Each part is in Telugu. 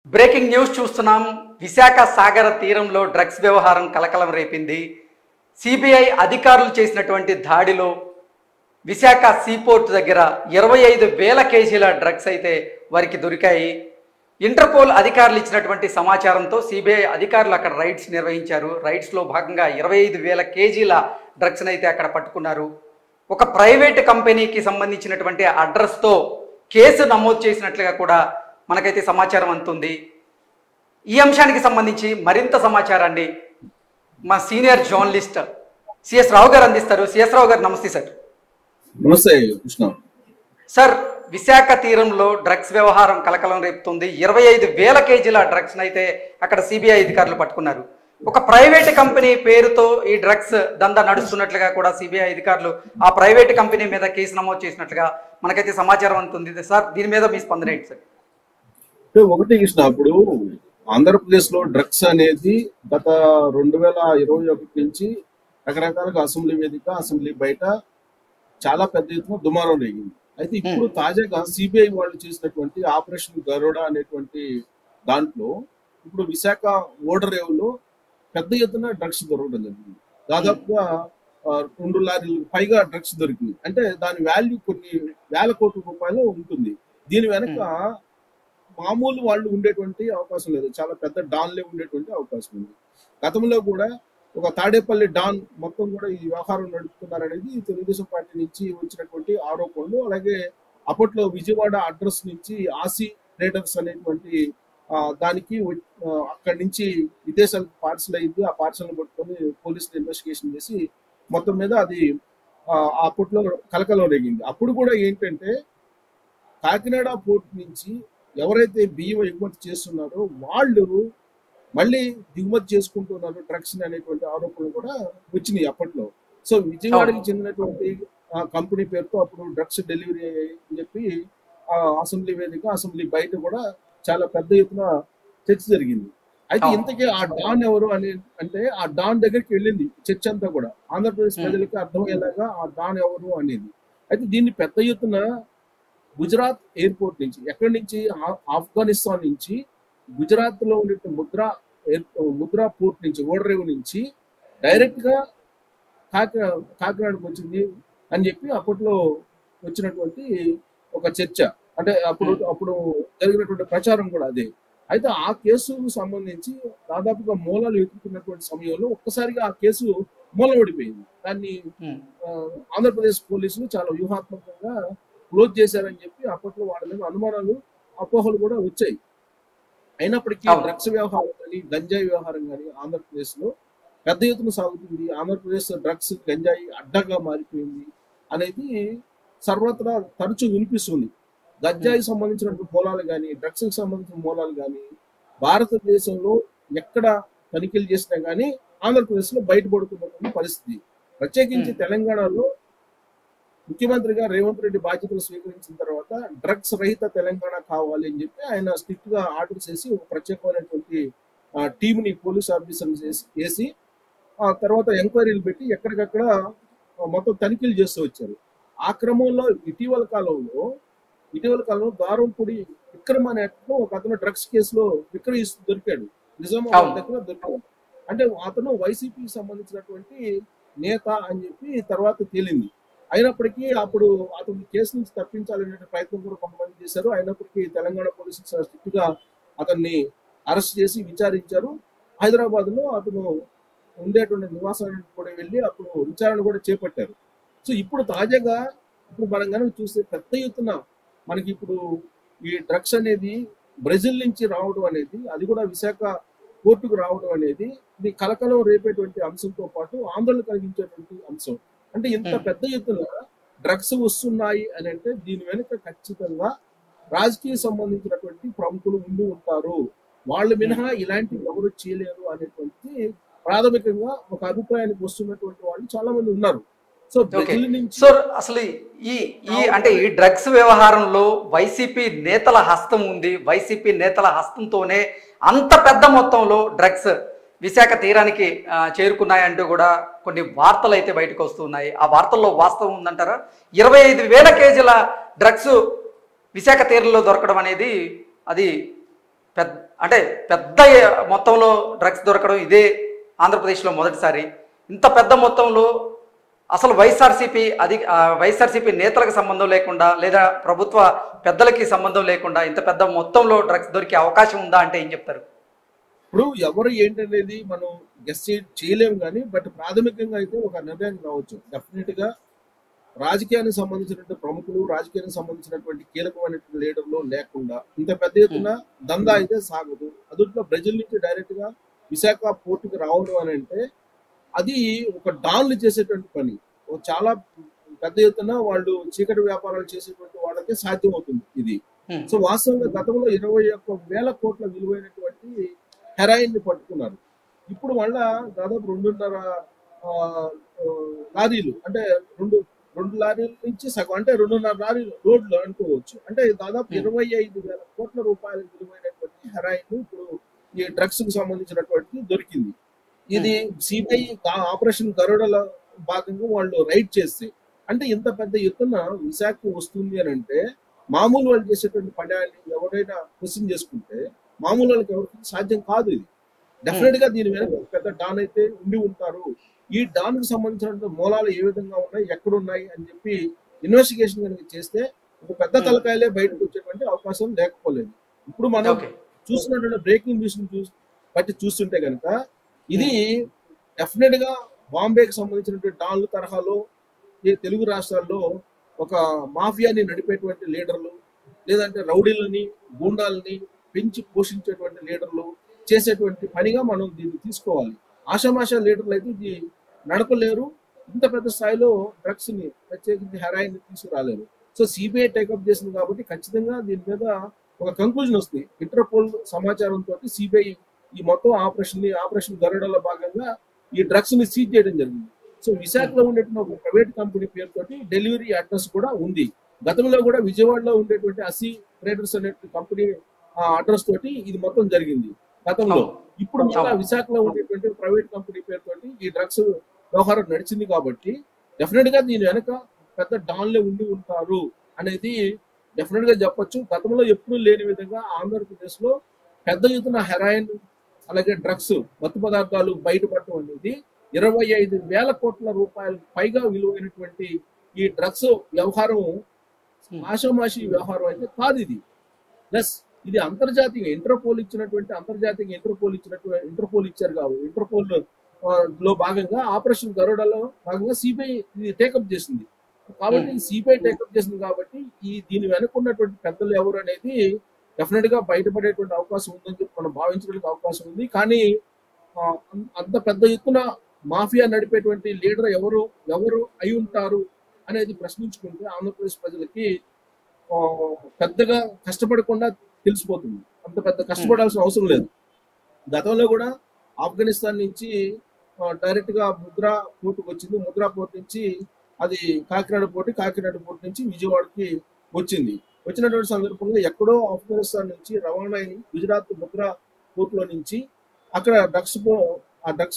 బ్రేకింగ్ న్యూస్ చూస్తున్నాం. విశాఖ సాగర తీరంలో డ్రగ్స్ వ్యవహారం కలకలం రేపింది. సిబిఐ అధికారులు చేసినటువంటి దాడిలో విశాఖ సీపోర్ట్ దగ్గర 25,000 కేజీల డ్రగ్స్ అయితే వారికి దొరికాయి. ఇంటర్పోల్ అధికారులు ఇచ్చినటువంటి సమాచారంతో సిబిఐ అధికారులు అక్కడ రైడ్స్ నిర్వహించారు. రైడ్స్లో భాగంగా 25,000 కేజీల డ్రగ్స్ని అయితే అక్కడ పట్టుకున్నారు. ఒక ప్రైవేట్ కంపెనీకి సంబంధించినటువంటి అడ్రస్తో కేసు నమోదు చేసినట్లుగా కూడా మనకైతే సమాచారం అందుతుంది. ఈ అంశానికి సంబంధించి మరింత సమాచారాన్ని మా సీనియర్ జర్నలిస్ట్ సిఎస్ రావు గారు అందిస్తారు. సిఎస్ రావు గారు, నమస్తే సార్. నమస్తే కృష్ణ. సార్, విశాఖ తీరంలో డ్రగ్స్ వ్యవహారం కలకలం రేపుతుంది. 25,000 కేజీల డ్రగ్స్ అయితే అక్కడ సిబిఐ అధికారులు పట్టుకున్నారు. ఒక ప్రైవేట్ కంపెనీ పేరుతో ఈ డ్రగ్స్ దందా నడుస్తున్నట్లుగా కూడా సిబిఐ అధికారులు ఆ ప్రైవేట్ కంపెనీ మీద కేసు నమోదు చేసినట్లుగా మనకైతే సమాచారం అందుతుంది. సార్, దీని మీద మీ స్పందన ఏంటి సార్? ఒకటి కృష్ణ, ఇప్పుడు ఆంధ్రప్రదేశ్ లో డ్రగ్స్ అనేది గత 2021 నుంచి రకరకాలుగా అసెంబ్లీ వేదిక, అసెంబ్లీ బయట చాలా పెద్ద ఎత్తున దుమారం రేగింది. అయితే ఇప్పుడు తాజాగా సిబిఐ వాళ్ళు చేసినటువంటి ఆపరేషన్ గరుడ అనేటువంటి దాంట్లో ఇప్పుడు విశాఖ ఓడరేవులో పెద్ద ఎత్తున డ్రగ్స్ దొరకడం జరిగింది. దాదాపుగా 2 లారీలు పైగా డ్రగ్స్ దొరికింది. అంటే దాని వాల్యూ కొన్ని వేల కోట్ల రూపాయలు ఉంటుంది. దీని వెనక మామూలు వాళ్ళు ఉండేటువంటి అవకాశం లేదు, చాలా పెద్ద డాన్లే ఉండేటువంటి అవకాశం ఉంది. గతంలో కూడా ఒక తాడేపల్లి డాన్ మొత్తం కూడా ఈ వ్యవహారం నడుపుతున్నారనేది తెలుగుదేశం పార్టీ నుంచి వచ్చినటువంటి ఆరోపణలు. అలాగే అప్పట్లో విజయవాడ అడ్రస్ నుంచి ఆసి ట్రేడర్స్ అనేటువంటి దానికి అక్కడి నుంచి విదేశాలకు పార్సల్ అయింది. ఆ పార్సల్ పట్టుకొని పోలీసులు ఇన్వెస్టిగేషన్ చేసి మొత్తం మీద అది అప్పట్లో కలకలం రేగింది. అప్పుడు కూడా ఏంటంటే కాకినాడ పోర్ట్ నుంచి ఎవరైతే బియ్యం ఎగుమతి చేస్తున్నారో వాళ్ళు మళ్ళీ దిగుమతి చేసుకుంటున్నారు డ్రగ్స్ అనేటువంటి ఆరోపణలు కూడా వచ్చినాయి అప్పట్లో. సో విజయవాడకి చెందినటువంటి కంపెనీ పేరుతో అప్పుడు డ్రగ్స్ డెలివరీ అని చెప్పి అసెంబ్లీ వేదిక, అసెంబ్లీ బయట కూడా చాలా పెద్ద ఎత్తున చర్చ జరిగింది. అయితే ఇంతకీ ఆ డాన్ ఎవరు అని అంటే ఆ డాన్ దగ్గరికి వెళ్ళింది చర్చ అంతా కూడా. ఆంధ్రప్రదేశ్ ప్రజలకి అర్థమయ్యేలాగా ఆ డాన్ ఎవరు అనేది. అయితే దీన్ని పెద్ద ఎత్తున గుజరాత్ ఎయిర్పోర్ట్ నుంచి, ఎక్కడి నుంచి, ఆఫ్ఘనిస్తాన్ నుంచి గుజరాత్ లో ఉండే ముద్రా పోర్ట్ నుంచి, ఓడరేవు నుంచి డైరెక్ట్ గా కాకినాడకు వచ్చింది అని చెప్పి అప్పట్లో వచ్చినటువంటి ఒక చర్చ. అంటే అప్పుడు జరిగినటువంటి ప్రచారం కూడా అదే. అయితే ఆ కేసుకు సంబంధించి దాదాపుగా మూలాలు వెతుకుతున్నటువంటి సమయంలో ఒక్కసారిగా ఆ కేసు మూలపడిపోయింది. దాన్ని ఆంధ్రప్రదేశ్ పోలీసులు చాలా వ్యూహాత్మకంగా క్లోజ్ చేశారని చెప్పి అప్పట్లో వాళ్ళ మీద అనుమానాలు, అపోహలు కూడా వచ్చాయి. అయినప్పటికీ డ్రగ్స్ వ్యవహారం కానీ, గంజాయి వ్యవహారం కానీ ఆంధ్రప్రదేశ్ లో పెద్ద ఎత్తున సాగుతుంది. ఆంధ్రప్రదేశ్ డ్రగ్స్, గంజాయి అడ్డగా మారిపోయింది అనేది సర్వత్రా తరచూ వినిపిస్తుంది. గంజాయికి సంబంధించిన మూలాలు కానీ, డ్రగ్స్ కి సంబంధించిన మూలాలు కానీ భారతదేశంలో ఎక్కడ తనిఖీలు చేసినా కానీ ఆంధ్రప్రదేశ్ లో బయటపడుతున్నటువంటి పరిస్థితి. ప్రత్యేకించి తెలంగాణలో ముఖ్యమంత్రిగా రేవంత్ రెడ్డి బాధ్యతలు స్వీకరించిన తర్వాత డ్రగ్స్ రహిత తెలంగాణ కావాలి అని చెప్పి ఆయన స్ట్రిక్ట్ గా ఆర్డర్ చేసి ఒక ప్రత్యేకమైనటువంటి టీంని పోలీస్ ఆఫీసర్లు చేసి ఆ తర్వాత ఎంక్వైరీలు పెట్టి ఎక్కడికక్కడ మొత్తం తనిఖీలు చేస్తూ వచ్చారు. ఆ క్రమంలో ఇటీవల కాలంలో దారంపూడి విక్రమ్ అనే ఒక అతను డ్రగ్స్ కేసులో విక్రయిస్తూ దొరికాడు. నిజామాబాద్ దగ్గర దొరికాడు. అంటే అతను వైసీపీకి సంబంధించినటువంటి నేత అని చెప్పి తర్వాత తేలింది. అయినప్పటికీ అప్పుడు అతను కేసు నుంచి తప్పించాలనే ప్రయత్నం కూడా కొంతమంది చేశారు. అయినప్పటికీ తెలంగాణ పోలీసులు స్ట్రిక్ట్ గా అతన్ని అరెస్ట్ చేసి విచారించారు. హైదరాబాద్ లో అతను ఉండేటువంటి నివాసానికి కూడా వెళ్ళి అప్పుడు విచారణ కూడా చేపట్టారు. సో ఇప్పుడు తాజాగా మనం కనుక చూస్తే పెద్ద ఎత్తున మనకి ఇప్పుడు ఈ డ్రగ్స్ అనేది బ్రెజిల్ నుంచి రావడం అనేది, అది కూడా విశాఖ పోర్టుకు రావడం అనేది ఇది కలకలం రేపేటువంటి అంశంతో పాటు ఆందోళన కలిగించేటువంటి అంశం. అంటే ఇంత పెద్ద ఎత్తున డ్రగ్స్ వస్తున్నాయి అని అంటే దీని వెనుక ఖచ్చితంగా రాజకీయ సంబంధించినటువంటి ప్రముఖులు ముందు ఉంటారు. వాళ్ళు మినహా ఇలాంటివి ఎవరు చేయలేరు అనేటువంటి ప్రాథమికంగా ఒక అభిప్రాయానికి వస్తున్నటువంటి వాళ్ళు చాలా మంది ఉన్నారు. సో అసలు ఈ డ్రగ్స్ వ్యవహారంలో వైసీపీ నేతల హస్తం ఉంది. వైసీపీ నేతల హస్తంతోనే అంత పెద్ద మొత్తంలో డ్రగ్స్ విశాఖ తీరానికి చేరుకున్నాయంటూ కూడా కొన్ని వార్తలు అయితే బయటకు వస్తున్నాయి. ఆ వార్తల్లో వాస్తవం ఉందంటారా? 25,000 కేజీల డ్రగ్స్ విశాఖ తీరంలో దొరకడం అనేది అది పెద్ద అంటే పెద్ద మొత్తంలో డ్రగ్స్ దొరకడం ఇదే ఆంధ్రప్రదేశ్లో మొదటిసారి. ఇంత పెద్ద మొత్తంలో అసలు వైఎస్ఆర్సీపీ నేతలకు సంబంధం లేకుండా లేదా ప్రభుత్వ పెద్దలకి సంబంధం లేకుండా ఇంత పెద్ద మొత్తంలో డ్రగ్స్ దొరికే అవకాశం ఉందా అంటే ఏం చెప్తారు? ఇప్పుడు ఎవరు ఏంటనేది మనం గెస్ చేయలేము కానీ, బట్ ప్రాథమికంగా అయితే ఒక నిర్ణయానికి రావచ్చు. డెఫినెట్ గా రాజకీయానికి సంబంధించినటువంటి ప్రముఖులు, రాజకీయానికి సంబంధించినటువంటి కీలకమైనటువంటి లీడర్లు లేకుండా ఇంత పెద్ద ఎత్తున దందా అయితే సాగదు. అదుట్లో ప్రజల నుంచి డైరెక్ట్ గా విశాఖ పోర్టుకి రావడం అని అంటే అది ఒక డాన్లు చేసేటువంటి పని. చాలా పెద్ద ఎత్తున వాళ్ళు చీకటి వ్యాపారాలు చేసేటువంటి వాళ్ళకే సాధ్యం అవుతుంది ఇది. సో వాస్తవంగా గతంలో 21,000 కోట్ల విలువైనటువంటి హెరాయిన్ ని పట్టుకున్నారు. ఇప్పుడు మళ్ళా దాదాపు 2.5 లారీలు, అంటే రెండు లారీల నుంచి సగం, అంటే 2.5 లారీలు రోడ్లు అనుకోవచ్చు. అంటే దాదాపు 25,000 కోట్ల రూపాయల విలువైనటువంటి హెరాయిన్ ఇప్పుడు ఈ డ్రగ్స్ కు సంబంధించినటువంటి దొరికింది. ఇది సిబిఐ ఆపరేషన్ గరుడలో భాగంగా వాళ్ళు రైడ్ చేస్తే, అంటే ఇంత పెద్ద ఎత్తున విశాఖ వస్తుంది అని అంటే మామూలు వాళ్ళు చేసేటువంటి పని ఎవరైనా క్వశ్చన్ చేసుకుంటే మామూలు వాళ్ళకి ఎవరికి సాధ్యం కాదు. ఇది డెఫినెట్ గా దీని వెనక ఒక పెద్ద డాన్ అయితే ఉండి ఉంటారు. ఈ డాన్ కు సంబంధించిన మూలాలు ఏ విధంగా ఉన్నాయి, ఎక్కడున్నాయి అని చెప్పి ఇన్వెస్టిగేషన్ కనుక చేస్తే ఒక పెద్ద తలకాయలే బయటకు వచ్చేటువంటి అవకాశం లేకపోలేదు. ఇప్పుడు మనం చూస్తున్నటువంటి బ్రేకింగ్ న్యూస్ బట్టి చూస్తుంటే కనుక ఇది డెఫినెట్ గా బాంబేకి సంబంధించినటువంటి డాన్లు తరహాలో ఈ తెలుగు రాష్ట్రాల్లో ఒక మాఫియాని నడిపేటువంటి లీడర్లు, లేదంటే రౌడీలని, గూండాలని పెంచి పోషించేటువంటి లీడర్లు చేసేటువంటి పనిగా మనం దీన్ని తీసుకోవాలి. ఆషామాషా లీడర్లు అయితే ఇది నడపలేరు. ఇంత పెద్ద స్థాయిలో డ్రగ్స్ ని, ప్రత్యేకించి హెరాయిన్ ని తీసుకురాలేరు. సో సిబిఐ టేకప్ చేసింది కాబట్టి ఖచ్చితంగా దీని మీద ఒక కంక్లూజన్ వస్తుంది. ఇంటర్పోల్ సమాచారంతో సిబిఐ ఈ మొత్తం ఆపరేషన్ గరుడలో భాగంగా ఈ డ్రగ్స్ ని సీజ్ చేయడం జరిగింది. సో విశాఖలో ఉండేటువంటి ఒక ప్రైవేట్ కంపెనీ పేరుతోటి డెలివరీ అడ్రస్ కూడా ఉంది. గతంలో కూడా విజయవాడలో ఉండేటువంటి అసీ ట్రేడర్స్ అనే కంపెనీ అడ్రస్ తోటి ఇది మొత్తం జరిగింది గతంలో. ఇప్పుడు మళ్ళీ విశాఖలో ఉండేటువంటి ప్రైవేట్ కంపెనీ పేరుతోటి ఈ డ్రగ్స్ వ్యవహారం నడిచింది కాబట్టి డెఫినెట్ గా దీని వెనక పెద్ద డాన్లే ఉండి ఉంటారు అనేది డెఫినెట్ గా చెప్పొచ్చు. గతంలో ఎప్పుడూ లేని విధంగా ఆంధ్రప్రదేశ్ లో పెద్ద ఎత్తున హెరాయిన్, అలాగే డ్రగ్స్, మత్తు పదార్థాలు బయటపడటం అనేది 25,000 కోట్ల రూపాయలు పైగా విలువైనటువంటి ఈ డ్రగ్స్ వ్యవహారం ఆషామాషి వ్యవహారం అయితే కాదు ఇది. ప్లస్ ఇది అంతర్జాతీయ ఇంటర్పోల్ ఇచ్చారు కాబట్టి ఇంటర్పోల్ లో భాగంగా ఆపరేషన్ గరుడలో భాగంగా సిబిఐ ఇది టేకప్ చేసింది. కాబట్టి సిబిఐ టేకప్ చేసింది కాబట్టి దీని వెనుకున్నటువంటి పెద్దలు ఎవరు అనేది డెఫినెట్ గా బయటపడేటువంటి అవకాశం ఉందని చెప్పి మనం భావించడానికి అవకాశం ఉంది. కానీ అంత పెద్ద ఎత్తున మాఫియా నడిపేటువంటి లీడర్ ఎవరు అయి ఉంటారు అనేది ప్రశ్నించుకుంటే ఆంధ్రప్రదేశ్ ప్రజలకి పెద్దగా కష్టపడకుండా తెలిసిపోతుంది. అంత పెద్ద కష్టపడాల్సిన అవసరం లేదు. గతంలో కూడా ఆఫ్ఘనిస్తాన్ నుంచి డైరెక్ట్ గా ముద్రా పోర్టుకు వచ్చింది. ముద్రా పోర్ట్ నుంచి అది కాకినాడ పోర్ట్ నుంచి విజయవాడకి వచ్చింది. వచ్చినటువంటి సందర్భంలో ఎక్కడో ఆఫ్ఘనిస్తాన్ నుంచి రవాణా అయి గుజరాత్ ముద్రా పోర్టులో నుంచి అక్కడ ఆ డ్రగ్స్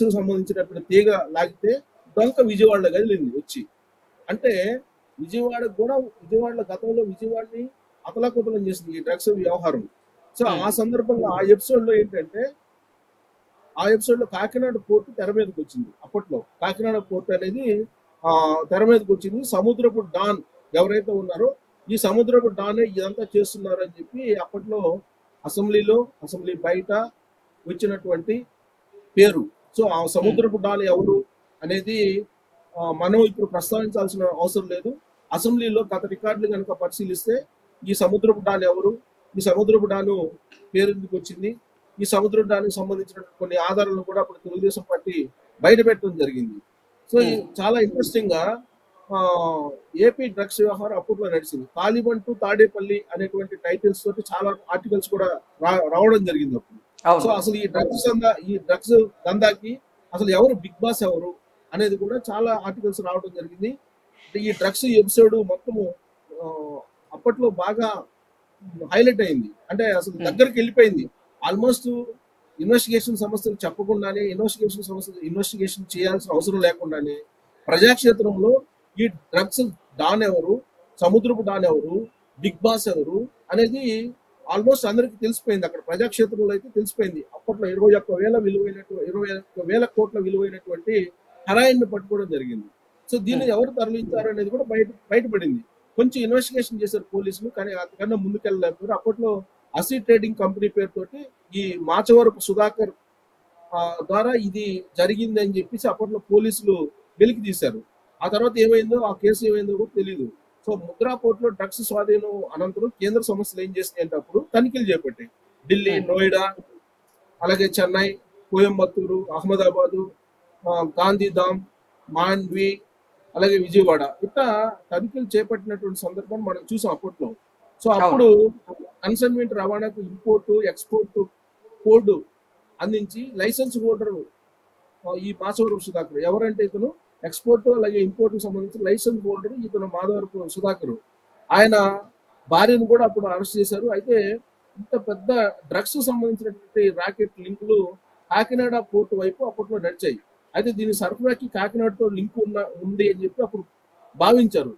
కు సంబంధించినటువంటి తీగ లాగితే డొంక విజయవాడలో కదిలింది వచ్చి. అంటే విజయవాడలో గతంలో విజయవాడని అతలాకుతలం చేసింది ఈ డ్రగ్స్ వ్యవహారం. సో ఆ సందర్భంగా ఆ ఎపిసోడ్ లో ఏంటంటే కాకినాడ పోర్టు తెర మీదకి వచ్చింది. అప్పట్లో కాకినాడ పోర్టు అనేది తెర మీదకి వచ్చింది. సముద్రపు డాన్ ఎవరైతే ఉన్నారో ఈ సముద్రపు డానే ఇదంతా చేస్తున్నారు అని చెప్పి అప్పట్లో అసెంబ్లీ బయట వచ్చినటువంటి పేరు. సో ఆ సముద్రపు డాన్ ఎవరు అనేది మనం ఇప్పుడు ప్రస్తావించాల్సిన అవసరం లేదు. అసెంబ్లీలో గత రికార్డులు కనుక పరిశీలిస్తే ఈ సముద్రపు డాన్ ఎవరు, ఈ సముద్రపు డాను పేరు ఎందుకు వచ్చింది, ఈ సముద్రపు డానికి సంబంధించిన కొన్ని ఆధారాలను కూడా అప్పుడు తెలుగుదేశం పార్టీ బయట పెట్టడం జరిగింది. సో చాలా ఇంట్రెస్టింగ్ గా ఏపీ డ్రగ్స్ వ్యవహారం అప్పట్లో నడిచింది. తాలిబాన్ టు తాడేపల్లి అనేటువంటి టైటిల్స్ తోటి చాలా ఆర్టికల్స్ కూడా రావడం జరిగింది అప్పుడు. సో అసలు ఈ డ్రగ్స్ దందాకి అసలు ఎవరు బిగ్ బాస్ ఎవరు అనేది కూడా చాలా ఆర్టికల్స్ రావడం జరిగింది. ఈ డ్రగ్స్ ఎపిసోడ్ మొత్తము అప్పట్లో బాగా హైలైట్ అయింది. అంటే అసలు దగ్గరికి వెళ్ళిపోయింది. ఆల్మోస్ట్ ఇన్వెస్టిగేషన్ సంస్థలు చెప్పకుండానే ఇన్వెస్టిగేషన్ చేయాల్సిన అవసరం లేకుండానే ప్రజాక్షేత్రంలో ఈ డ్రగ్స్ డాన్ ఎవరు, సముద్రపు డాన్ ఎవరు, బిగ్ బాస్ ఎవరు అనేది ఆల్మోస్ట్ అందరికీ తెలిసిపోయింది. అక్కడ ప్రజాక్షేత్రంలో అయితే తెలిసిపోయింది. అప్పట్లో 21,000 కోట్ల విలువైనటువంటి హెరాయిన్ పట్టుకోవడం జరిగింది. సో దీన్ని ఎవరు తరలించారు అనేది కూడా బయటపడింది. కొంచెం ఇన్వెస్టిగేషన్ చేశారు పోలీసులు, కానీ అంతకన్నా ముందుకెళ్ళలేకపోయారు. అప్పట్లో అసీ ట్రేడింగ్ కంపెనీ పేరుతోటి ఈ మాచవరపు సుధాకర్ ద్వారా ఇది జరిగింది అని చెప్పేసి అప్పట్లో పోలీసులు వెలికి తీశారు. ఆ తర్వాత ఏమైందో, ఆ కేసు ఏమైందో కూడా తెలియదు. సో ముద్రా పోర్టులో డ్రగ్స్ స్వాధీనం అనంతరం కేంద్ర సంస్థలు ఏం చేసినాయి అంటే అప్పుడు తనిఖీలు చేపట్టాయి. ఢిల్లీ, నోయిడా, అలాగే చెన్నై, కోయంబత్తూరు, అహ్మదాబాదు, గాంధీధామ్, మాండ్వి, అలాగే విజయవాడ ఇట్లా తనిఖీలు చేపట్టినటువంటి సందర్భం మనం చూసాం అప్పట్లో. సో అప్పుడు కన్సైన్మెంట్ రవాణాకు ఇంపోర్టు ఎక్స్పోర్ట్ కోడ్ అందించి లైసెన్స్ హోల్డర్ ఈ మాచవరపు సుధాకర్. ఎవరంటే ఇతను ఎక్స్పోర్ట్ అలాగే ఇంపోర్ట్ కి సంబంధించిన లైసెన్స్ హోల్డర్ ఇతను మాధవరపు సుధాకర్. ఆయన భార్యను కూడా అప్పుడు అరెస్ట్ చేశారు. అయితే ఇంత పెద్ద డ్రగ్స్ సంబంధించినటువంటి రాకెట్ లింకులు కాకినాడ పోర్టు వైపు అప్పట్లో నడిచాయి. అయితే దీని సరఫరాకి కాకినాడతో లింక్ ఉంది అని చెప్పి అప్పుడు భావించారు.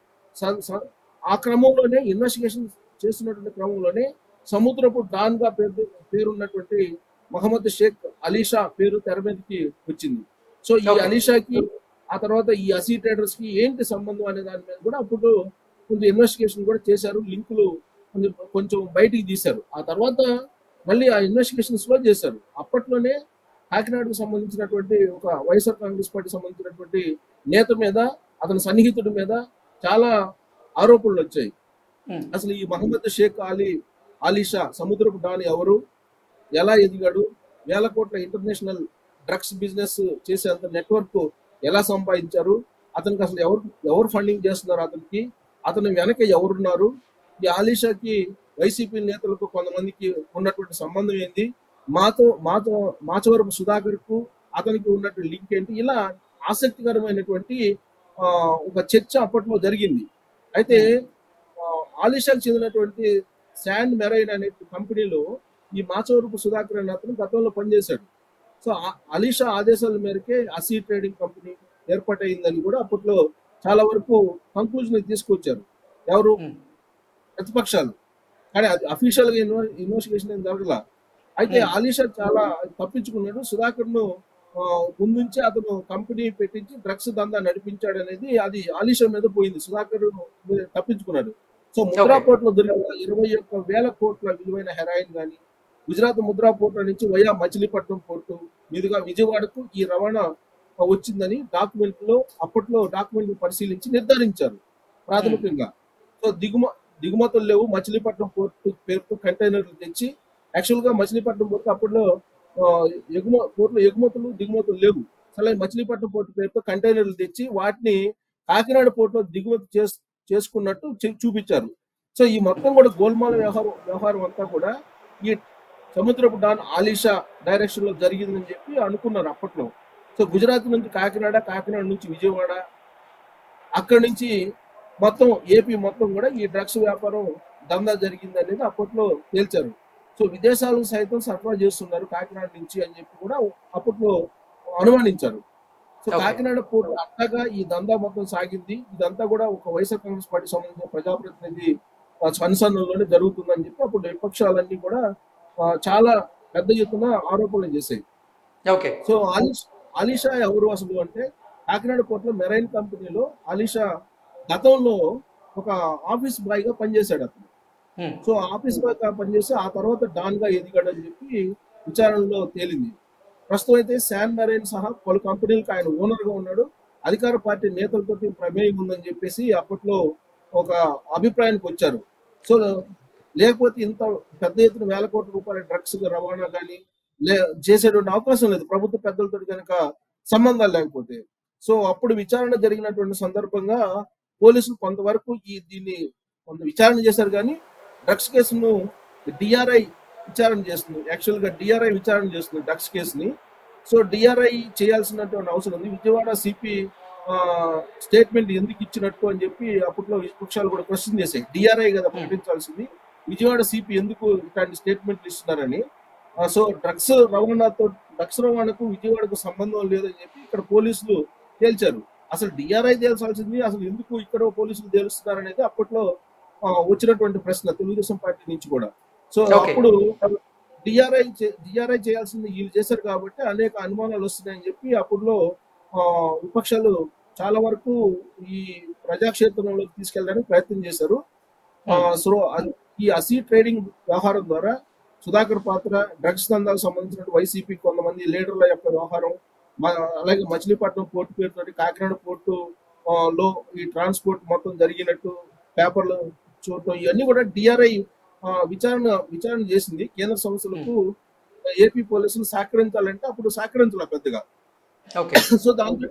ఆ క్రమంలోనే ఇన్వెస్టిగేషన్ చేస్తున్నటువంటి క్రమంలోనే సముద్రపు డాన్ గా పేరున్నటువంటి మహమ్మద్ షేక్ అలీషా పేరు తెర మీదకి వచ్చింది. సో ఈ అలీషాకి ఆ తర్వాత ఈ అసీ ట్రేడర్స్ కి ఏంటి సంబంధం అనే దాని మీద కూడా అప్పుడు కొంచెం ఇన్వెస్టిగేషన్ కూడా చేశారు. లింకులు కొంచెం బయటికి తీశారు. ఆ తర్వాత మళ్ళీ ఆ ఇన్వెస్టిగేషన్స్ లో చేశారు. అప్పట్లోనే కాకినాడకు సంబంధించినటువంటి ఒక వైఎస్ఆర్ కాంగ్రెస్ పార్టీ సంబంధించినటువంటి నేత మీద, అతని సన్నిహితుడి మీద చాలా ఆరోపణలు వచ్చాయి. అసలు ఈ మహమ్మద్ షేక్ అలీషా సముద్రపు డాన్ ఎవరు, ఎలా ఎదిగాడు, 1,000 కోట్ల ఇంటర్నేషనల్ డ్రగ్స్ బిజినెస్ చేసేంత నెట్వర్క్ ఎలా సంపాదించారు, అతనికి అసలు ఎవరు ఫండింగ్ చేస్తున్నారు, అతని వెనక ఎవరున్నారు, ఈ ఆలీషాకి వైసీపీ నేతలకు కొంతమందికి ఉన్నటువంటి సంబంధం ఏంది, మాచవరపు సుధాకర్ కు అతనికి ఉన్నటువంటి లింక్ ఏంటి, ఇలా ఆసక్తికరమైనటువంటి ఒక చర్చ అప్పట్లో జరిగింది. అయితే ఆలీషాకు చెందినటువంటి శాండ్ మెరైన్ అనే కంపెనీలో ఈ మాచవరపు సుధాకర్ అనే అతను గతంలో పనిచేశాడు. సో అలీషా ఆదేశాల మేరకే అసీ ట్రేడింగ్ కంపెనీ ఏర్పాటైందని కూడా అప్పట్లో చాలా వరకు కంక్లూజన్ తీసుకొచ్చారు ఎవరు, ప్రతిపక్షాలు. కానీ అది అఫీషియల్ గా ఇన్వెస్టిగేషన్ ఏం జరగల. అయితే అలీషా చాలా తప్పించుకున్నాడు. సుధాకర్ ను ముందుంచి అతను కంపెనీ పెట్టించి డ్రగ్స్ దందా నడిపించాడు అనేది అది అలీషా మీద పోయింది. సుధాకర్ తప్పించుకున్నాడు. సో ముద్రా పోర్టులో దొరికిన 21,000 కోట్ల విలువైన హెరాయిన్ కానీ గుజరాత్ ముద్రా పోర్టు నుంచి వయా మచిలీపట్నం పోర్టు మీదుగా విజయవాడకు ఈ రవాణా వచ్చిందని అప్పట్లో డాక్యుమెంట్లు పరిశీలించి నిర్ధారించారు ప్రాథమికంగా. సో దిగుమతులు లేవు. మచిలీపట్నం పోర్టు పేరుతో కంటైనర్లు తెచ్చి, యాక్చువల్ గా మచిలీపట్నం పోర్టు అప్పట్లో పోర్టులో ఎగుమతులు దిగుమతులు లేవు. అసలు మచిలీపట్నం పోర్టు పేరుతో కంటైనర్లు తెచ్చి వాటిని కాకినాడ పోర్టులో దిగుమతి చేసుకున్నట్టు చూపించారు. సో ఈ మొత్తం కూడా గోల్మాల వ్యవహారం అంతా కూడా ఈ సముద్రపు డాన్ ఆలీషా డైరెక్షన్ లో జరిగిందని చెప్పి అనుకున్నారు అప్పట్లో. సో గుజరాత్ నుంచి కాకినాడ నుంచి విజయవాడ, అక్కడి నుంచి మొత్తం ఏపీ మొత్తం కూడా ఈ డ్రగ్స్ వ్యాపారం దందా జరిగింది అనేది అప్పట్లో తేల్చారు. సో విదేశాలకు సైతం సరఫరా చేస్తున్నారు కాకినాడ నుంచి అని చెప్పి కూడా అప్పట్లో అనుమానించారు. సో కాకినాడ పోర్టు అట్టగా ఈ దందా మొత్తం సాగింది. ఇదంతా కూడా ఒక వైఎస్ఆర్ కాంగ్రెస్ పార్టీ సంబంధించిన ప్రజాప్రతినిధి అనుసంధానంలోనే జరుగుతుందని చెప్పి అప్పుడు విపక్షాలన్నీ కూడా చాలా పెద్ద ఎత్తున ఆరోపణలు చేశాయి. సో అలీషా ఎవరు అసలు అంటే, కాకినాడ పోర్టులో మెరైన్ కంపెనీలో అలీషా గతంలో ఒక ఆఫీస్ బాయ్ గా పనిచేశాడు అతను. సో ఆఫీస్ బాయ్ గా పనిచేసి ఆ తర్వాత డాన్ గా ఎదిగాడు అని చెప్పి విచారణలో తేలింది. ప్రస్తుతం అయితే శాండ్ మెరైన్ సహా పలు కంపెనీలకు ఆయన ఓనర్ గా ఉన్నాడు. అధికార పార్టీ నేతలతో ప్రమేయం ఉందని చెప్పేసి అప్పట్లో ఒక అభిప్రాయానికి వచ్చారు. సో లేకపోతే ఇంత పెద్ద ఎత్తున 1,000 కోట్ల రూపాయల డ్రగ్స్ రవాణా కానీ చేసేటువంటి అవకాశం లేదు ప్రభుత్వ పెద్దలతో కనుక సంబంధాలు లేకపోతే. సో అప్పుడు విచారణ జరిగినటువంటి సందర్భంగా పోలీసులు కొంతవరకు దీన్ని కొంత విచారణ చేశారు. కానీ డ్రగ్స్ కేసును డిఆర్ఐ విచారణ చేస్తుంది. యాక్చువల్ గా డిఆర్ఐ విచారణ చేస్తుంది డ్రగ్స్ కేసుని. సో డిఆర్ఐ చేయాల్సినటువంటి అవసరం ఉంది. విజయవాడ సిపి స్టేట్మెంట్ ఎందుకు ఇచ్చినట్టు అని చెప్పి అప్పట్లో విపక్షాలు కూడా క్వశ్చన్ చేశాయి. డిఆర్ఐ కదా ప్రకటించాల్సింది, విజయవాడ సిపి ఎందుకు ఇట్లాంటి స్టేట్మెంట్లు ఇస్తున్నారని. సో డ్రగ్స్ రవాణాకు విజయవాడకు సంబంధం లేదని చెప్పి ఇక్కడ పోలీసులు తేల్చారు. అసలు డిఆర్ఐ తేల్చాల్సింది, అసలు ఎందుకు ఇక్కడ పోలీసులు తేలుస్తున్నారు అనేది అప్పట్లో వచ్చినటువంటి ప్రశ్న తెలుగుదేశం పార్టీ నుంచి కూడా. So okay. అప్పుడు డిఆర్ఐ చేయాల్సింది వీళ్ళు చేశారు కాబట్టి అనేక అనుమానాలు వస్తున్నాయని చెప్పి అప్పుడులో విపక్షాలు చాలా వరకు ఈ ప్రజాక్షేత్రంలోకి తీసుకెళ్ళడానికి ప్రయత్నం చేశారు. సో ఈ అసీ ట్రేడింగ్ వ్యవహారం ద్వారా సుధాకర్ పాత్ర, డ్రగ్స్ దందాకు సంబంధించిన వైసీపీ కొంతమంది లీడర్ల యొక్క వ్యవహారం, అలాగే మచిలీపట్నం పోర్టు పేరుతోటి కాకినాడ పోర్టు లో ఈ ట్రాన్స్పోర్ట్ మొత్తం జరిగినట్టు పేపర్లు చూడటం, ఇవన్నీ కూడా డిఆర్ఐ విచారణ చేసింది. కేంద్ర సంస్థలకు ఏపీ పోలీసులు సహకరించాలంటే అప్పుడు సహకరించాల పెద్దగా. ఓకే. సో దాంతో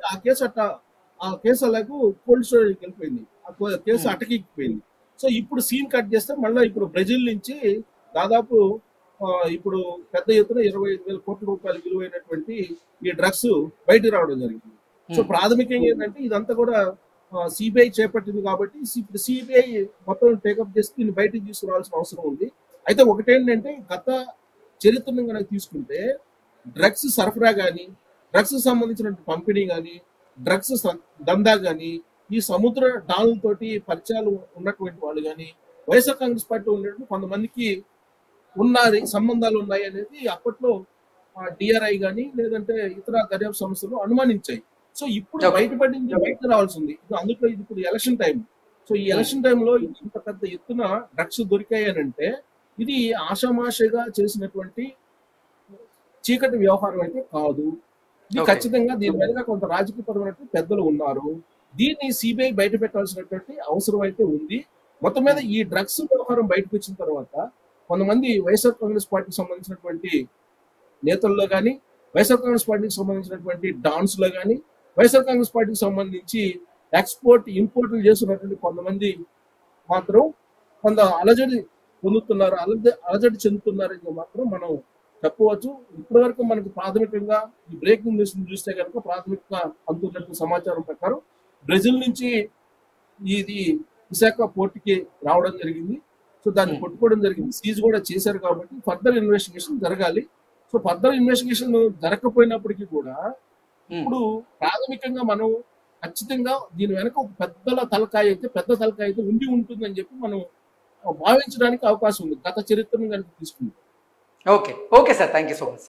ఆ కేసు అలాగూ కోల్డ్ స్టోరేజ్కి వెళ్ళిపోయింది. ఆ కేసు అటకెక్కిపోయింది. సో ఇప్పుడు సీన్ కట్ చేస్తే మళ్ళీ ఇప్పుడు బ్రెజిల్ నుంచి దాదాపు ఇప్పుడు పెద్ద ఎత్తున 25,000 కోట్ల రూపాయల విలువైనటువంటి ఈ డ్రగ్స్ బయటకు రావడం జరిగింది. సో ప్రాథమికంగా ఏంటంటే ఇదంతా కూడా సిబిఐ చేపట్టింది కాబట్టి ఇప్పుడు సిబిఐ మొత్తం టేకప్ చేసి దీన్ని బయటకు తీసుకురావాల్సిన అవసరం ఉంది. అయితే ఒకటేంటంటే గత చరిత్రను కనుక తీసుకుంటే డ్రగ్స్ సరఫరా కానీ, డ్రగ్స్ సంబంధించిన పంపిణీ కానీ, డ్రగ్స్ దందా కానీ, ఈ సముద్ర డాన్లతోటి పరిచయాలు ఉన్నటువంటి వాళ్ళు కానీ వైఎస్ఆర్ కాంగ్రెస్ పార్టీ ఉన్నటువంటి కొంతమందికి సంబంధాలు ఉన్నాయి అనేది అప్పట్లో డిఆర్ఐ కానీ లేదంటే ఇతర దర్యాప్తు సంస్థలు అనుమానించాయి. సో ఇప్పుడు బయటపడింది, బయట రావాల్సి ఉంది. అందులో ఇది ఇప్పుడు ఎలక్షన్ టైం. సో ఈ ఎలక్షన్ టైంలో ఇంత పెద్ద ఎత్తున డ్రగ్స్ దొరికాయనంటే ఇది ఆషామాషగా చేసినటువంటి చీకటి వ్యవహారం అయితే కాదు. ఇది ఖచ్చితంగా దీని మీద కొంత రాజకీయపరమైనటువంటి పెద్దలు ఉన్నారు. దీన్ని సిబిఐ బయట పెట్టాల్సినటువంటి అవసరం అయితే ఉంది. మొత్తం మీద ఈ డ్రగ్స్ వ్యవహారం బయటకు వచ్చిన తర్వాత కొంతమంది వైఎస్ఆర్ కాంగ్రెస్ పార్టీకి సంబంధించినటువంటి నేతల్లో కానీ, వైఎస్ఆర్ కాంగ్రెస్ పార్టీకి సంబంధించినటువంటి డాన్స్ లో కానీ, వైఎస్ఆర్ కాంగ్రెస్ పార్టీకి సంబంధించి ఎక్స్పోర్ట్ ఇంపోర్ట్లు చేస్తున్నటువంటి కొంతమంది మాత్రం కొంత అలజడి పొందుతున్నారు, అలజడి చెందుతున్నారని మాత్రం మనం చెప్పవచ్చు. ఇప్పటి వరకు మనకు ప్రాథమికంగా ఈ బ్రేకింగ్ న్యూస్ చూస్తే కనుక ప్రాథమికంగా అందుతున్నటువంటి సమాచారం ప్రకారం బ్రెజిల్ నుంచి ఇది విశాఖ పోర్టుకి రావడం జరిగింది. సో దాన్ని పట్టుకోవడం జరిగింది, సీజ్ కూడా చేశారు. కాబట్టి ఫర్దర్ ఇన్వెస్టిగేషన్ జరగాలి. సో ఫర్దర్ ఇన్వెస్టిగేషన్ జరగకపోయినప్పటికీ కూడా ఇప్పుడు ప్రాథమికంగా మనం ఖచ్చితంగా దీని వెనక ఒక పెద్ద తలకాయ అయితే ఉండి ఉంటుందని చెప్పి మనం భావించడానికి అవకాశం ఉంది గత చరిత్రను కనుక తీసుకుంటే. Okay. Okay sir, thank you so much.